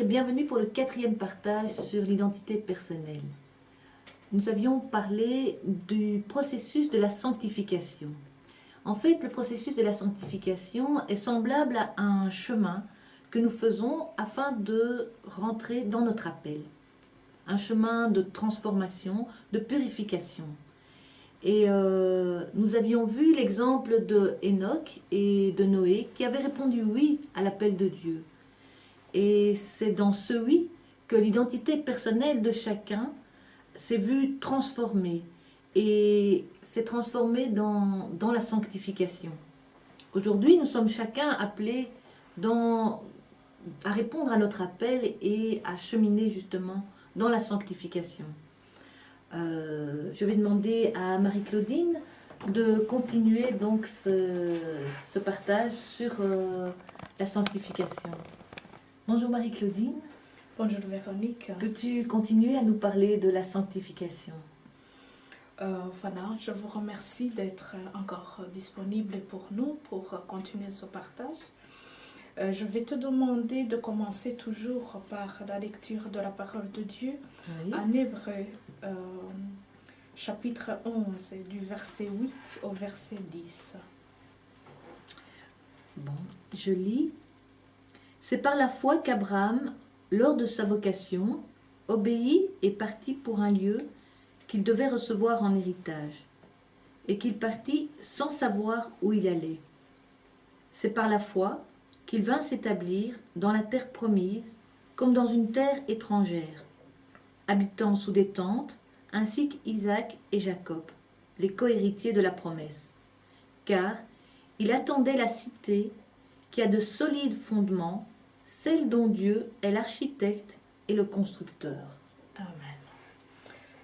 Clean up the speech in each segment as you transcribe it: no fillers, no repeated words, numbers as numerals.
et bienvenue pour le 4e partage sur l'identité personnelle. Nous avions parlé du processus de la sanctification. En fait, le processus de la sanctification est semblable à un chemin que nous faisons afin de rentrer dans notre appel. Un chemin de transformation, de purification. Et nous avions vu l'exemple de Enoch et de Noé qui avaient répondu oui à l'appel de Dieu. Et c'est dans ce oui que l'identité personnelle de chacun s'est vue transformée et s'est transformée dans la sanctification. Aujourd'hui, nous sommes chacun appelés à répondre à notre appel et à cheminer justement dans la sanctification. Je vais demander à Marie-Claudine de continuer donc ce partage sur la sanctification. Bonjour Marie-Claudine. Bonjour Véronique. Peux-tu continuer à nous parler de la sanctification? Voilà, je vous remercie d'être encore disponible pour nous, pour continuer ce partage. Je vais te demander de commencer toujours par la lecture de la parole de Dieu, oui. En Hébreu, chapitre 11, du verset 8 au verset 10. Bon, je lis. C'est par la foi qu'Abraham, lors de sa vocation, obéit et partit pour un lieu qu'il devait recevoir en héritage, et qu'il partit sans savoir où il allait. C'est par la foi qu'il vint s'établir dans la terre promise, comme dans une terre étrangère, habitant sous des tentes, ainsi qu'Isaac et Jacob, les cohéritiers de la promesse, car il attendait la cité qui a de solides fondements, celle dont Dieu est l'architecte et le constructeur. Amen.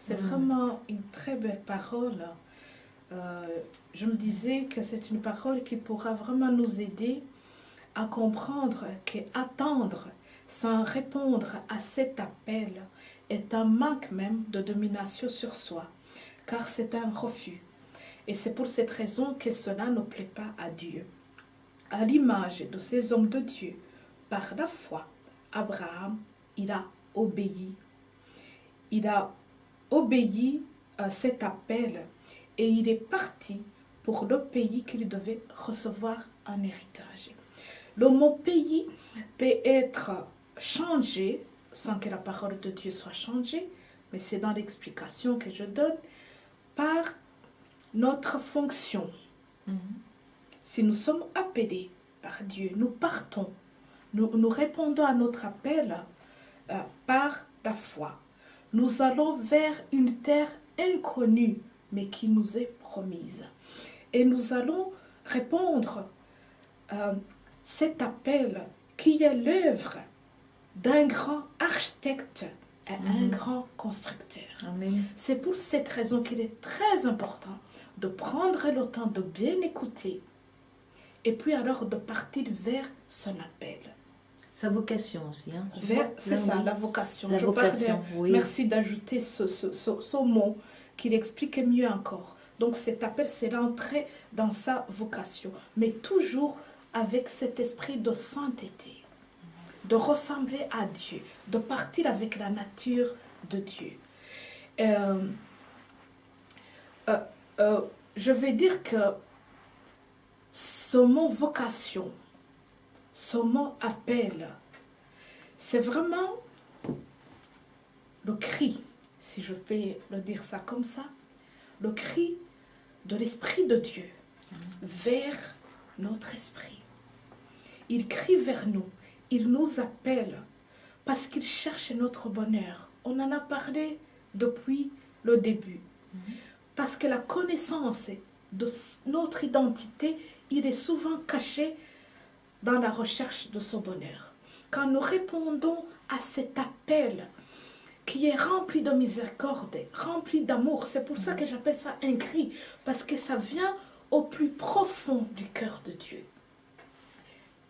C'est vraiment une très belle parole. Je me disais que c'est une parole qui pourra vraiment nous aider à comprendre qu'attendre sans répondre à cet appel est un manque même de domination sur soi, car c'est un refus. Et c'est pour cette raison que cela ne plaît pas à Dieu. À l'image de ces hommes de Dieu, par la foi, Abraham, il a obéi. Il a obéi à cet appel et il est parti pour le pays qu'il devait recevoir en héritage. Le mot pays peut être changé sans que la parole de Dieu soit changée, mais c'est dans l'explication que je donne par notre fonction. Si nous sommes appelés par Dieu, nous partons. Nous répondons à notre appel par la foi. Nous allons vers une terre inconnue, mais qui nous est promise. Et nous allons répondre cet appel qui est l'œuvre d'un grand architecte et un grand constructeur. Amen. C'est pour cette raison qu'il est très important de prendre le temps de bien écouter et puis alors de partir vers son appel. Sa vocation aussi. Hein. C'est ça, la vocation. Oui. Merci d'ajouter ce mot qui l'explique mieux encore. Donc cet appel, c'est l'entrée dans sa vocation, mais toujours avec cet esprit de sainteté, de ressembler à Dieu, de partir avec la nature de Dieu. Je vais dire que ce mot vocation, ce mot appel, c'est vraiment le cri, si je peux le dire ça comme ça, le cri de l'Esprit de Dieu vers notre esprit. Il crie vers nous, il nous appelle parce qu'il cherche notre bonheur. On en a parlé depuis le début. Parce que la connaissance de notre identité, il est souvent caché dans la recherche de son bonheur. Quand nous répondons à cet appel qui est rempli de miséricorde, rempli d'amour, c'est pour ça que j'appelle ça un cri, parce que ça vient au plus profond du cœur de Dieu.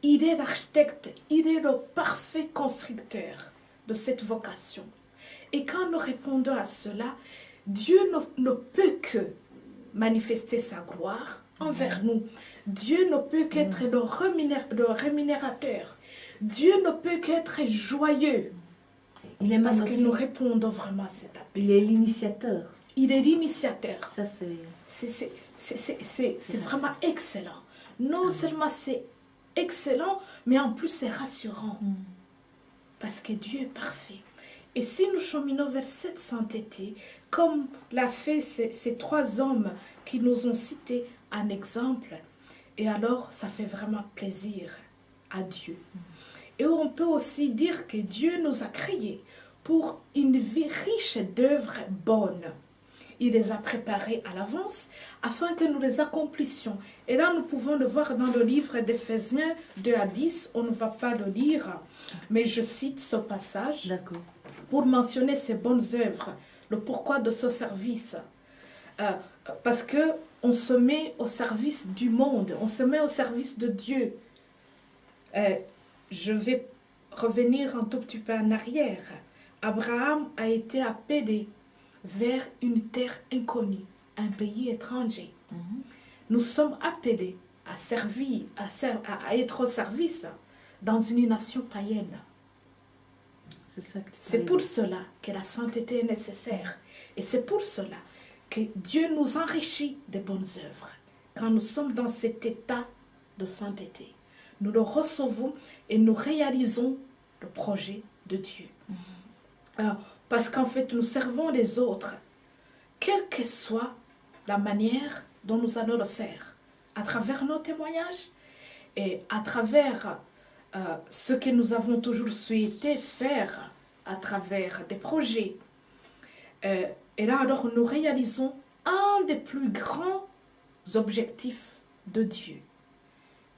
Il est l'architecte, il est le parfait constructeur de cette vocation. Et quand nous répondons à cela, Dieu ne peut que manifester sa gloire envers nous. Dieu ne peut qu'être le rémunérateur. Dieu ne peut qu'être joyeux. Il est Parce même que aussi- nous répondons vraiment à cet appel. il est l'initiateur. Il est l'initiateur. Ça, c'est... C'est vraiment excellent. Non seulement c'est excellent, mais en plus c'est rassurant. Parce que Dieu est parfait. Et si nous cheminons vers cette sainteté, comme l'a fait ces trois hommes qui nous ont cité un exemple, et alors ça fait vraiment plaisir à Dieu. Et on peut aussi dire que Dieu nous a créés pour une vie riche d'œuvres bonnes. Il les a préparées à l'avance afin que nous les accomplissions. Et là, nous pouvons le voir dans le livre d'Éphésiens 2 à 10. On ne va pas le lire, mais je cite ce passage D'accord. pour mentionner ces bonnes œuvres, le pourquoi de ce service. Parce que on se met au service du monde, on se met au service de Dieu. Je vais revenir un tout petit peu en arrière. Abraham a été appelé vers une terre inconnue, un pays étranger. Nous sommes appelés à servir, à être au service dans une nation païenne. C'est ça que tu C'est parlais. pour cela que la sainteté est nécessaire. Et c'est pour cela que Dieu nous enrichit de bonnes œuvres. Quand nous sommes dans cet état de sainteté, nous le recevons et nous réalisons le projet de Dieu. Parce qu'en fait, nous servons les autres, quelle que soit la manière dont nous allons le faire, à travers nos témoignages et à travers ce que nous avons toujours souhaité faire à travers des projets. Et là, alors, nous réalisons un des plus grands objectifs de Dieu.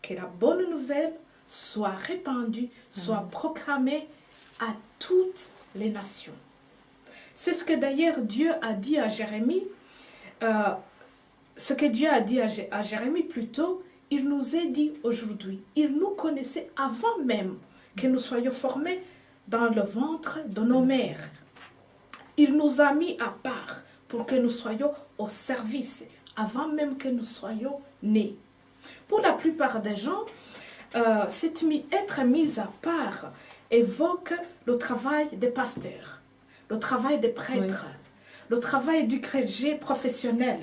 Que la bonne nouvelle soit répandue, soit proclamée à toutes les nations. C'est ce que d'ailleurs Dieu a dit à Jérémie. Ce que Dieu a dit à Jérémie plutôt, il nous est dit aujourd'hui. Il nous connaissait avant même que nous soyons formés dans le ventre de nos mères. Il nous a mis à part pour que nous soyons au service avant même que nous soyons nés. Pour la plupart des gens, être mis à part évoque le travail des pasteurs, le travail des prêtres, le travail du clergé professionnel,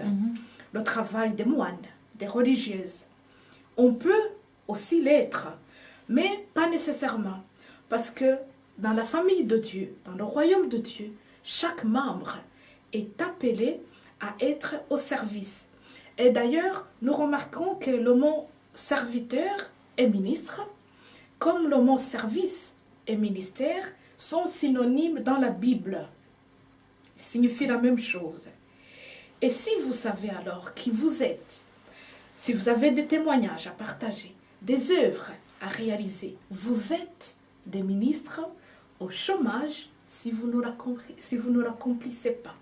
le travail des moines, des religieuses. On peut aussi l'être, mais pas nécessairement, parce que dans la famille de Dieu, dans le royaume de Dieu, chaque membre est appelé à être au service. Et d'ailleurs, nous remarquons que le mot serviteur et ministre, comme le mot service et ministère, sont synonymes dans la Bible. Ils signifient la même chose. Et si vous savez alors qui vous êtes, si vous avez des témoignages à partager, des œuvres à réaliser, vous êtes des ministres au chômage si vous ne l'accomplissez pas.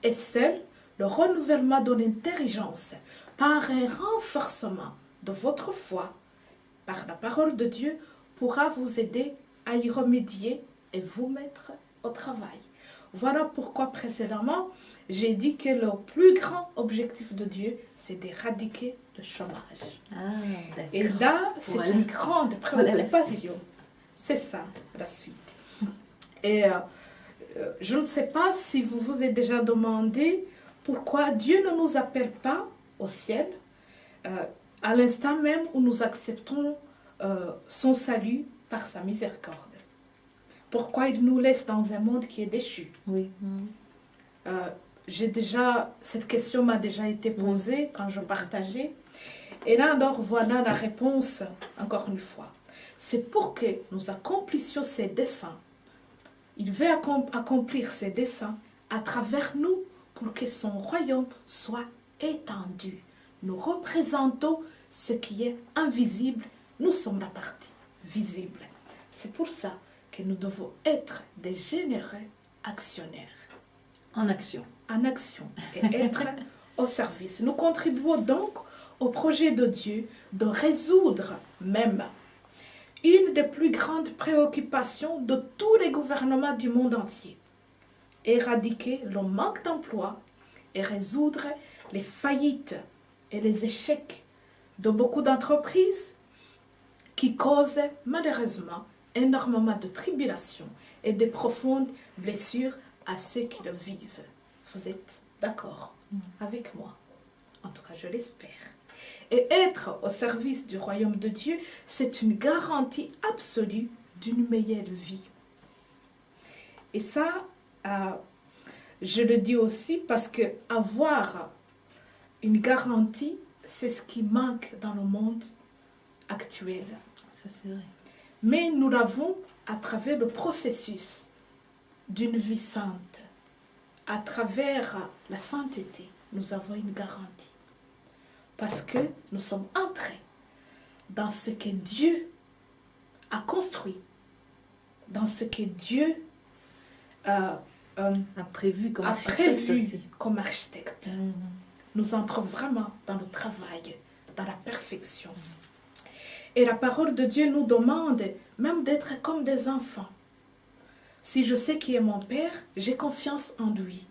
Et seul le renouvellement de l'intelligence par un renforcement de votre foi par la parole de Dieu pourra vous aider à y remédier et vous mettre au travail. Voilà pourquoi précédemment, j'ai dit que le plus grand objectif de Dieu, c'est d'éradiquer le chômage. Et là, c'est Voilà. une grande Voilà la préoccupation. suite. C'est ça, la suite. Et je ne sais pas si vous vous êtes déjà demandé pourquoi Dieu ne nous appelle pas au ciel à l'instant même où nous acceptons son salut par sa miséricorde. Pourquoi il nous laisse dans un monde qui est déchu? Oui. Cette question m'a déjà été posée quand je partageais. Et là, alors, voilà la réponse, encore une fois. C'est pour que nous accomplissions ses desseins. Il veut accomplir ses desseins à travers nous pour que son royaume soit étendu. Nous représentons ce qui est invisible. Nous sommes la partie visible. C'est pour ça que nous devons être des généreux actionnaires. En action. En action et être au service. Nous contribuons donc au projet de Dieu de résoudre même une des plus grandes préoccupations de tous les gouvernements du monde entier. Éradiquer le manque d'emploi et résoudre les faillites et les échecs de beaucoup d'entreprises qui causent malheureusement énormément de tribulations et de profondes blessures à ceux qui le vivent. Vous êtes d'accord avec moi? En tout cas, je l'espère. Et être au service du royaume de Dieu, c'est une garantie absolue d'une meilleure vie. Et ça, je le dis aussi parce que avoir une garantie, c'est ce qui manque dans le monde actuel. Ça, c'est vrai. Mais nous l'avons à travers le processus d'une vie sainte. À travers la sainteté, nous avons une garantie. Parce que nous sommes entrés dans ce que Dieu a construit, dans ce que Dieu A prévu comme a architecte prévu aussi. comme architecte. Nous entrons vraiment dans le travail, dans la perfection. Et la parole de Dieu nous demande même d'être comme des enfants. Si je sais qui est mon Père, j'ai confiance en lui.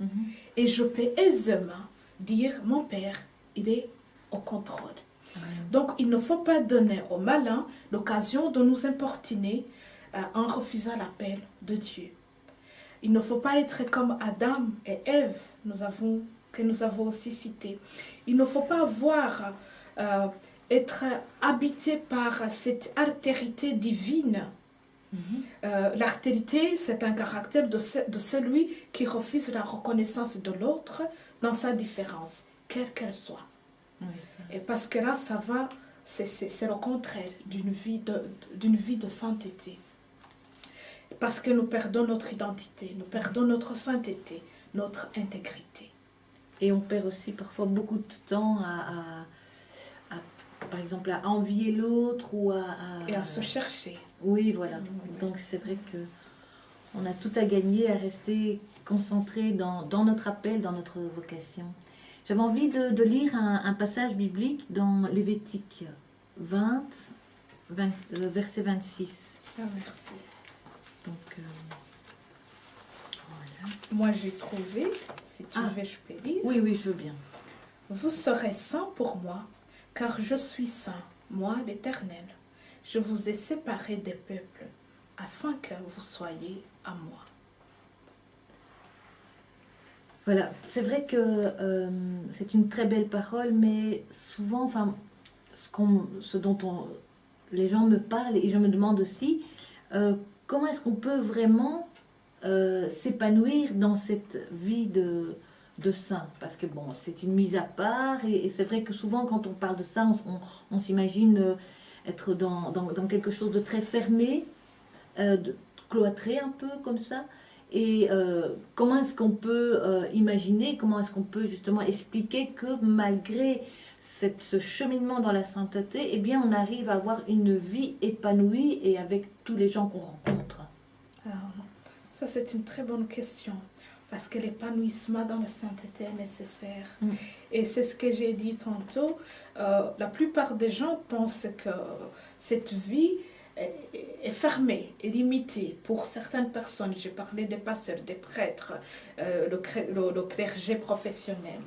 Et je peux aisément dire, mon Père, il est au contrôle. Donc, il ne faut pas donner au malin l'occasion de nous importuner en refusant l'appel de Dieu. Il ne faut pas être comme Adam et Ève, que nous avons aussi cité. Il ne faut pas être habité par cette altérité divine. L'altérité, c'est un caractère de celui qui refuse la reconnaissance de l'autre dans sa différence, quelle qu'elle soit. Oui, Et parce que là, c'est le contraire d'une vie de sainteté. Parce que nous perdons notre identité, nous perdons notre sainteté, notre intégrité. Et on perd aussi parfois beaucoup de temps par exemple, à envier l'autre ou Et à se chercher. Oui, voilà. Donc c'est vrai que on a tout à gagner à rester concentré dans notre appel, dans notre vocation. J'avais envie de lire un passage biblique dans Lévitique 20, verset 26. Ah, merci. Donc, voilà. Moi, j'ai trouvé, si tu veux, je peux lire. Oui, oui, je veux bien. Vous serez saints pour moi, car je suis saint, moi l'Éternel. Je vous ai séparés des peuples, afin que vous soyez à moi. Voilà, c'est vrai que c'est une très belle parole, mais souvent, enfin, ce dont les gens me parlent, et je me demande aussi, comment est-ce qu'on peut vraiment s'épanouir dans cette vie de saint? Parce que bon, c'est une mise à part, et c'est vrai que souvent, quand on parle de ça, on s'imagine être dans quelque chose de très fermé, cloîtré un peu comme ça. Et comment est-ce qu'on peut imaginer, comment est-ce qu'on peut justement expliquer que malgré ce cheminement dans la sainteté, eh bien on arrive à avoir une vie épanouie et avec tous les gens qu'on rencontre? Alors, ça c'est une très bonne question, parce que l'épanouissement dans la sainteté est nécessaire. Et c'est ce que j'ai dit tantôt, la plupart des gens pensent que cette vie est fermée, est limitée pour certaines personnes. J'ai parlé des pasteurs, des prêtres, le clergé professionnel.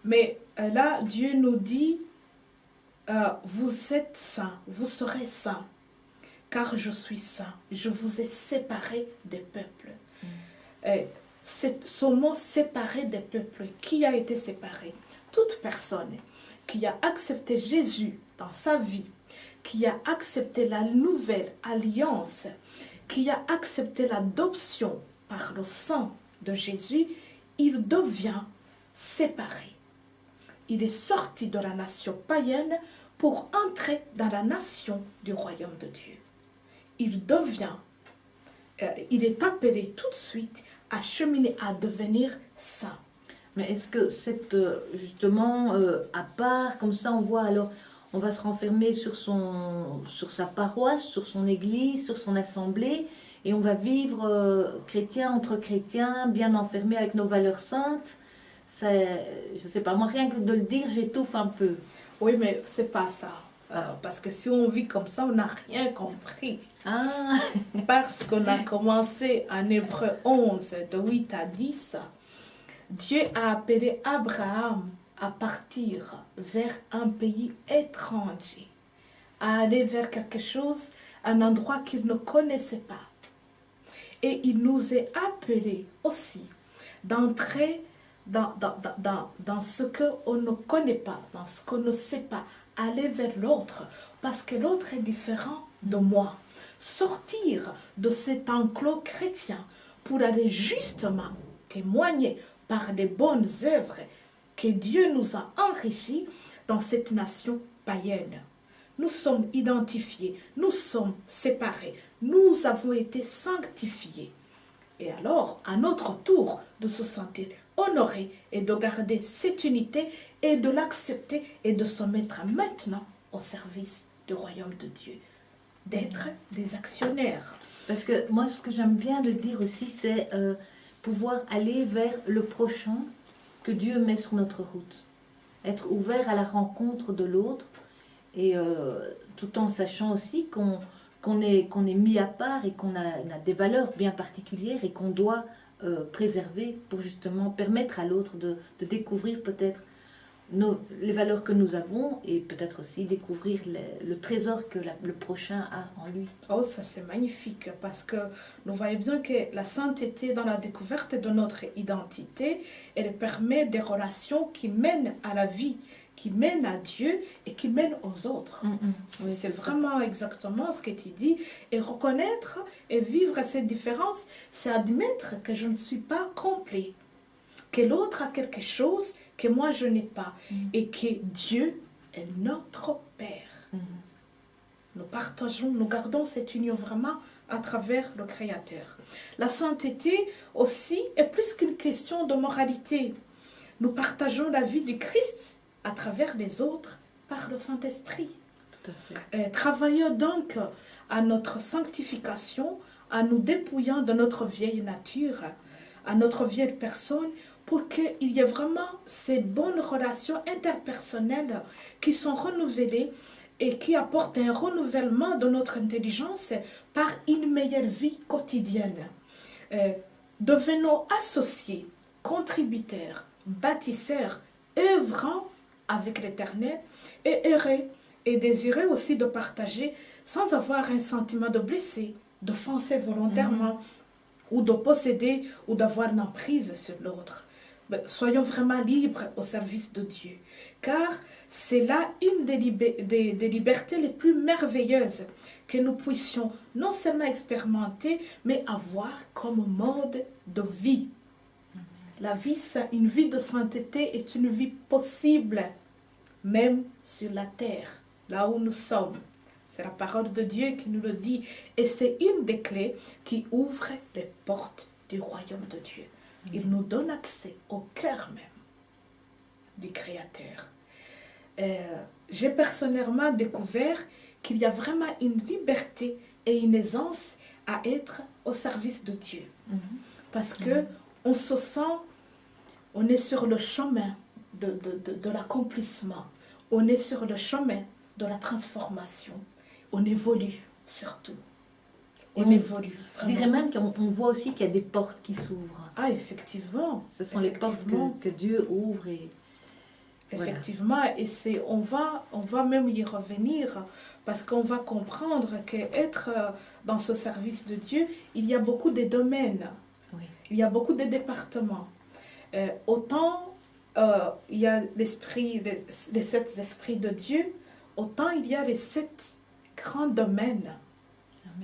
Mais là, Dieu nous dit, vous êtes saints, vous serez saints, car je suis saint, je vous ai séparés des peuples. Ce mot séparé des peuples, qui a été séparé? Toute personne qui a accepté Jésus dans sa vie, qui a accepté la nouvelle alliance, qui a accepté l'adoption par le sang de Jésus, il devient séparé. Il est sorti de la nation païenne pour entrer dans la nation du royaume de Dieu. Il est appelé tout de suite à cheminer, à devenir saint. Mais est-ce que c'est justement à part, comme ça on voit alors, on va se renfermer sur sa paroisse, sur son église, sur son assemblée, et on va vivre chrétien entre chrétiens, bien enfermé avec nos valeurs saintes. Je sais pas, moi rien que de le dire, j'étouffe un peu. Oui, mais c'est pas ça. Parce que si on vit comme ça, on n'a rien compris. Ah. Parce qu'on a commencé en Hébreu 11, de 8 à 10, Dieu a appelé Abraham à partir vers un pays étranger, à aller vers quelque chose, un endroit qu'il ne connaissait pas. Et il nous est appelé aussi d'entrer dans ce qu'on ne connaît pas, dans ce qu'on ne sait pas, aller vers l'autre, parce que l'autre est différent de moi. Sortir de cet enclos chrétien pour aller justement témoigner par des bonnes œuvres que Dieu nous a enrichis dans cette nation païenne. Nous sommes identifiés, nous sommes séparés, nous avons été sanctifiés. Et alors, à notre tour de se sentir honoré et de garder cette unité et de l'accepter et de se mettre maintenant au service du royaume de Dieu, d'être des actionnaires. Parce que moi, ce que j'aime bien de dire aussi, c'est pouvoir aller vers le prochain que Dieu met sur notre route. Être ouvert à la rencontre de l'autre, et tout en sachant aussi qu'on est mis à part et qu'on a des valeurs bien particulières et qu'on doit préserver pour justement permettre à l'autre de découvrir peut-être les valeurs que nous avons et peut-être aussi découvrir le trésor que le prochain a en lui. Oh, ça c'est magnifique parce que nous voyons bien que la sainteté dans la découverte de notre identité, elle permet des relations qui mènent à la vie, qui mènent à Dieu et qui mènent aux autres. Oui, c'est vraiment exactement ce que tu dis. Et reconnaître et vivre cette différence, c'est admettre que je ne suis pas complet, que l'autre a quelque chose que moi je n'ai pas, et que Dieu est notre Père. Nous partageons, nous gardons cette union vraiment à travers le Créateur. La sainteté aussi est plus qu'une question de moralité. Nous partageons la vie du Christ à travers les autres par le Saint-Esprit. Travaillons donc à notre sanctification, en nous dépouillant de notre vieille nature, à notre vieille personne, pour qu'il y ait vraiment ces bonnes relations interpersonnelles qui sont renouvelées et qui apportent un renouvellement de notre intelligence par une meilleure vie quotidienne. Devenons associés, contributeurs, bâtisseurs, œuvrant avec l'Éternel et heureux et désireux aussi de partager sans avoir un sentiment de blesser, d'offenser volontairement ou de posséder ou d'avoir une emprise sur l'autre. Soyons vraiment libres au service de Dieu, car c'est là une des libertés les plus merveilleuses que nous puissions non seulement expérimenter, mais avoir comme mode de vie. La vie, une vie de sainteté est une vie possible, même sur la terre, là où nous sommes. C'est la parole de Dieu qui nous le dit, et c'est une des clés qui ouvre les portes du royaume de Dieu. Il nous donne accès au cœur même du Créateur. J'ai personnellement découvert qu'il y a vraiment une liberté et une aisance à être au service de Dieu. Parce que on se sent, on est sur le chemin de l'accomplissement. On est sur le chemin de la transformation. On évolue surtout. On évolue. Je dirais même qu'on voit aussi qu'il y a des portes qui s'ouvrent. Ah, effectivement. Ce sont les portes que Dieu ouvre. Effectivement, voilà. Et on va même y revenir parce qu'on va comprendre qu'être dans ce service de Dieu, il y a beaucoup de domaines. Oui. Il y a beaucoup de départements. Autant il y a les 7 esprits de Dieu, autant il y a les 7 grands domaines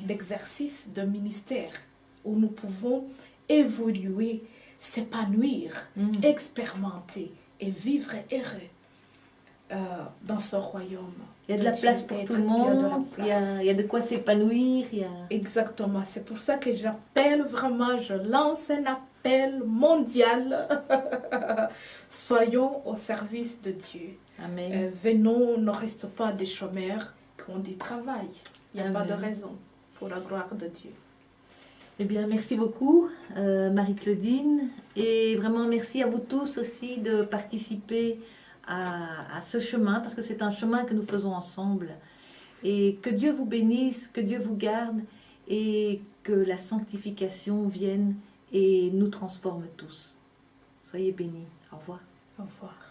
d'exercice, de ministère, où nous pouvons évoluer, s'épanouir, expérimenter et vivre heureux dans ce royaume. Il y a de la place pour tout le monde, il y a de quoi s'épanouir. Exactement, c'est pour ça que j'appelle vraiment, je lance un appel mondial. Soyons au service de Dieu. Amen. Venons, ne restons pas des chômeurs qui ont du travail. Il n'y a pas de raison. Pour la gloire de Dieu. Eh bien, merci beaucoup, Marie-Claudine. Et vraiment, merci à vous tous aussi de participer à ce chemin, parce que c'est un chemin que nous faisons ensemble. Et que Dieu vous bénisse, que Dieu vous garde, et que la sanctification vienne et nous transforme tous. Soyez bénis. Au revoir. Au revoir.